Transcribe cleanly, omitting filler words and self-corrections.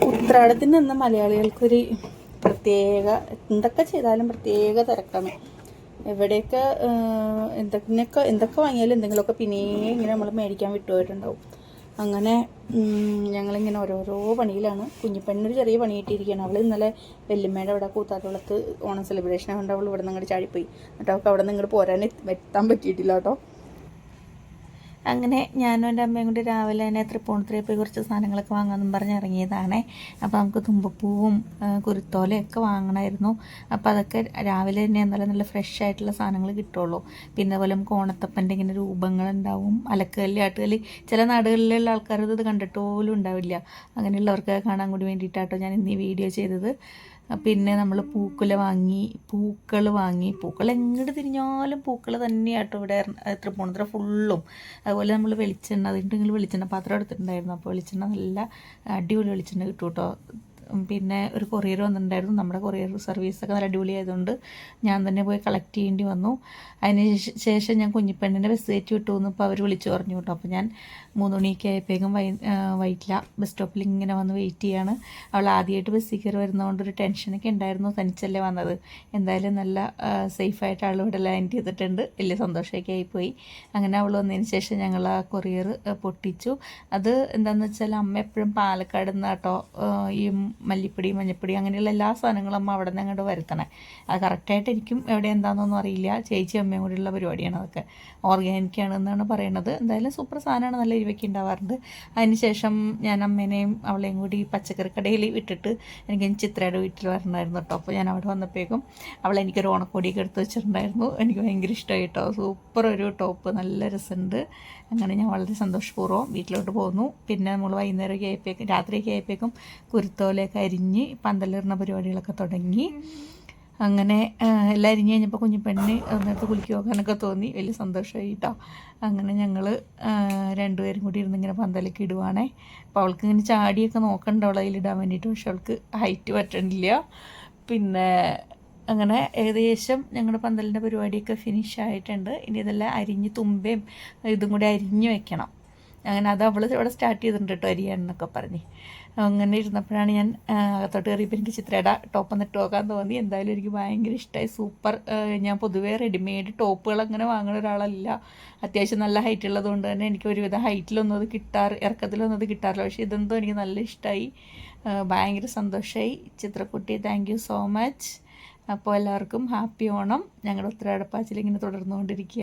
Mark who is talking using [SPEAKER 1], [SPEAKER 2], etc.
[SPEAKER 1] ഉത്രാടത്തിന് നിന്ന് മലയാളികൾക്കൊരു പ്രത്യേക, എന്തൊക്കെ ചെയ്താലും പ്രത്യേക തിരക്കാണ്. എവിടെയൊക്കെ എന്തൊക്കെ വാങ്ങിയാലും എന്തെങ്കിലുമൊക്കെ പിന്നെയും ഇങ്ങനെ നമ്മൾ മേടിക്കാൻ വിട്ടുപോയിട്ടുണ്ടാവും. അങ്ങനെ ഞങ്ങളിങ്ങനെ ഓരോരോ പണിയിലാണ്. കുഞ്ഞിപ്പെണ്ണൊരു ചെറിയ പണി കിട്ടിയിരിക്കുകയാണ്. അവൾ ഇന്നലെ വെല്ലുമ്മയുടെ അവിടെ കൂത്താട്ടുകുളത്ത് ഓണം സെലിബ്രേഷൻ ആയതുകൊണ്ട് അവൾ ഇവിടെ നിന്ന് അങ്ങോട്ട് ചാടിപ്പോയി. എന്നിട്ട് അവൾക്ക് അവിടെ നിന്ന് ഇങ്ങോട്ട് പോരാൻ എത്താൻ പറ്റിയിട്ടില്ല കേട്ടോ. അങ്ങനെ ഞാനും എൻ്റെ അമ്മയും കൂടി രാവിലെ തന്നെ തൃപ്പൂണിത്തുറയിൽ പോയി കുറച്ച് സാധനങ്ങളൊക്കെ വാങ്ങാമെന്നും പറഞ്ഞ് ഇറങ്ങിയതാണേ. അപ്പോൾ നമുക്ക് തുമ്പപ്പൂവും കുരുത്തോലയൊക്കെ വാങ്ങണമായിരുന്നു. അപ്പോൾ അതൊക്കെ രാവിലെ തന്നെ എന്നാലും നല്ല ഫ്രഷ് ആയിട്ടുള്ള സാധനങ്ങൾ കിട്ടുള്ളൂ. പിന്നെ അതുപോലെ നമുക്ക് ഓണത്തപ്പൻ്റെ ഇങ്ങനെ രൂപങ്ങളുണ്ടാവും, അലക്കുകല്ല്, ആട്ടുകല്ല്. ചില നാടുകളിലുള്ള ആൾക്കാരത് ഇത് കണ്ടിട്ട് പോലും ഉണ്ടാവില്ല. അങ്ങനെയുള്ളവർക്ക് കാണാൻ കൂടി വേണ്ടിയിട്ടാട്ടോ ഞാൻ ഇന്ന് ഈ വീഡിയോ ചെയ്തത്. പിന്നെ നമ്മൾ പൂക്കൾ വാങ്ങി പൂക്കൾ എങ്ങോട്ട് തിരിഞ്ഞാലും പൂക്കൾ തന്നെയാട്ടോ ഇവിടെ തൃപ്പൂണിത്തുറ ഫുള്ളും. അതുപോലെ നമ്മൾ വെളിച്ചെണ്ണ, അതിൻ്റെ വെളിച്ചെണ്ണ പാത്രം എടുത്തിട്ടുണ്ടായിരുന്നു. അപ്പോൾ വെളിച്ചെണ്ണ നല്ല അടിപൊളി വെളിച്ചെണ്ണ കിട്ടും കേട്ടോ. പിന്നെ ഒരു കൊറിയർ വന്നിട്ടുണ്ടായിരുന്നു. നമ്മുടെ കൊറിയർ സർവീസൊക്കെ നല്ല അടിപൊളി ആയതുകൊണ്ട് ഞാൻ തന്നെ പോയി കളക്ട് ചെയ്യേണ്ടി വന്നു. അതിന് ശേഷം ഞാൻ കുഞ്ഞിപ്പെണ്ണിൻ്റെ ബസ് കയറ്റി വിട്ടു എന്ന് ഇപ്പോൾ അവർ വിളിച്ചു പറഞ്ഞു കേട്ടോ. അപ്പോൾ ഞാൻ 3 മണിയൊക്കെ ആയപ്പോഴേക്കും വൈറ്റില ബസ് സ്റ്റോപ്പിൽ ഇങ്ങനെ വന്ന് വെയിറ്റ് ചെയ്യാണ്. അവൾ ആദ്യമായിട്ട് ബസ്സിൽ കയറി വരുന്നതുകൊണ്ട് ഒരു ടെൻഷനൊക്കെ ഉണ്ടായിരുന്നു. തനിച്ചല്ലേ വന്നത്, എന്തായാലും നല്ല സേഫായിട്ട് ആൾ ഇവിടെ ലാൻഡ് ചെയ്തിട്ടുണ്ട്. വലിയ സന്തോഷമൊക്കെ ആയിപ്പോയി. അങ്ങനെ അവൾ വന്നതിന് ശേഷം ഞങ്ങൾ ആ കൊറിയർ പൊട്ടിച്ചു. അത് എന്താണെന്ന് വെച്ചാൽ അമ്മ എപ്പോഴും പാലക്കാട് നിന്ന് കേട്ടോ ഈ മല്ലിപ്പൊടി, മഞ്ഞപ്പൊടി അങ്ങനെയുള്ള എല്ലാ സാധനങ്ങളും അമ്മ അവിടെ നിന്ന് അങ്ങോട്ട് വരുത്തണേ. അത് കറക്റ്റായിട്ട് എനിക്കും എവിടെ എന്താണെന്നൊന്നും അറിയില്ല. ചേച്ചി അമ്മയും കൂടെയുള്ള പരിപാടിയാണ്. അതൊക്കെ ഓർഗാനിക്കാണെന്നാണ് പറയണത്. എന്തായാലും സൂപ്പർ സാധനമാണ്, നല്ല എരിവൊക്കെ ഉണ്ടാവാറുണ്ട്. അതിന് ശേഷം ഞാൻ അമ്മേനെയും അവളെയും കൂടി പച്ചക്കറി കടയിൽ വിട്ടിട്ട് എനിക്ക് ചിത്രയുടെ വീട്ടിൽ വരണമായിരുന്നു കേട്ടോ. അപ്പോൾ ഞാൻ അവിടെ വന്നപ്പോഴേക്കും അവൾ എനിക്കൊരു ഓണക്കോടിയൊക്കെ എടുത്ത് വെച്ചിട്ടുണ്ടായിരുന്നു. എനിക്ക് ഭയങ്കര ഇഷ്ടമായി കേട്ടോ. സൂപ്പർ ഒരു ടോപ്പ്, നല്ല രസമുണ്ട്. അങ്ങനെ ഞാൻ വളരെ സന്തോഷപൂർവ്വം വീട്ടിലോട്ട് പോന്നു. പിന്നെ നമ്മൾ വൈകുന്നേരമൊക്കെ ആയപ്പോഴേക്കും, രാത്രിയൊക്കെ ആയപ്പോഴേക്കും കുരുത്തോലയൊക്കെ അരിഞ്ഞ് പന്തലിടുന്ന പരിപാടികളൊക്കെ തുടങ്ങി. അങ്ങനെ എല്ലാം അരിഞ്ഞ് കഴിഞ്ഞപ്പോൾ കുഞ്ഞിപ്പെണ്ണിന് നേരത്തെ കുളിക്ക് പോകാനൊക്കെ തോന്നി. വലിയ സന്തോഷമായി കേട്ടോ. അങ്ങനെ ഞങ്ങൾ രണ്ടുപേരും കൂടി ഇരുന്നിങ്ങനെ പന്തലൊക്കെ ഇടുവാണേ. അപ്പോൾ അവൾക്ക് ഇങ്ങനെ ചാടിയൊക്കെ നോക്കണ്ട അവൾ അതിലിടാൻ വേണ്ടിയിട്ട്. പക്ഷെ അവൾക്ക് ഹൈറ്റ് പറ്റണില്ല. പിന്നെ അങ്ങനെ ഏകദേശം ഞങ്ങളുടെ പന്തലിൻ്റെ പരിപാടിയൊക്കെ ഫിനിഷ് ആയിട്ടുണ്ട്. ഇനി ഇതെല്ലാം അരിഞ്ഞ് തുമ്പയും ഇതും കൂടി അരിഞ്ഞ് വെക്കണം. അങ്ങനെ അത് അവൾ ഇവിടെ സ്റ്റാർട്ട് ചെയ്തിട്ടുണ്ട് കേട്ടോ, അരിയാണെന്നൊക്കെ പറഞ്ഞ്. അങ്ങനെ ഇരുന്നപ്പോഴാണ് ഞാൻ അകത്തോട്ട് കയറിയപ്പോൾ എനിക്ക് ചിത്രയുടെ ടോപ്പ് എന്നിട്ട് നോക്കാൻ തോന്നി. എന്തായാലും എനിക്ക് ഭയങ്കര ഇഷ്ടമായി. സൂപ്പർ. ഞാൻ പൊതുവേ റെഡിമെയ്ഡ് ടോപ്പുകൾ അങ്ങനെ വാങ്ങുന്ന ഒരാളല്ല. അത്യാവശ്യം നല്ല ഹൈറ്റ് ഉള്ളത് കൊണ്ട് തന്നെ എനിക്ക് ഒരുവിധം ഹൈറ്റിലൊന്നും അത് ഇറക്കത്തിലൊന്നും അത് കിട്ടാറില്ല. പക്ഷേ ഇതെന്തോ എനിക്ക് നല്ല ഇഷ്ടമായി, ഭയങ്കര സന്തോഷമായി. ചിത്രക്കുട്ടി, താങ്ക് യു സോ മച്ച്. അപ്പോൾ എല്ലാവർക്കും ഹാപ്പി ഓണം. ഞങ്ങളുടെ ഉത്തരാടപ്പാച്ചിൽ ഇങ്ങനെ തുടർന്നുകൊണ്ടിരിക്കുക.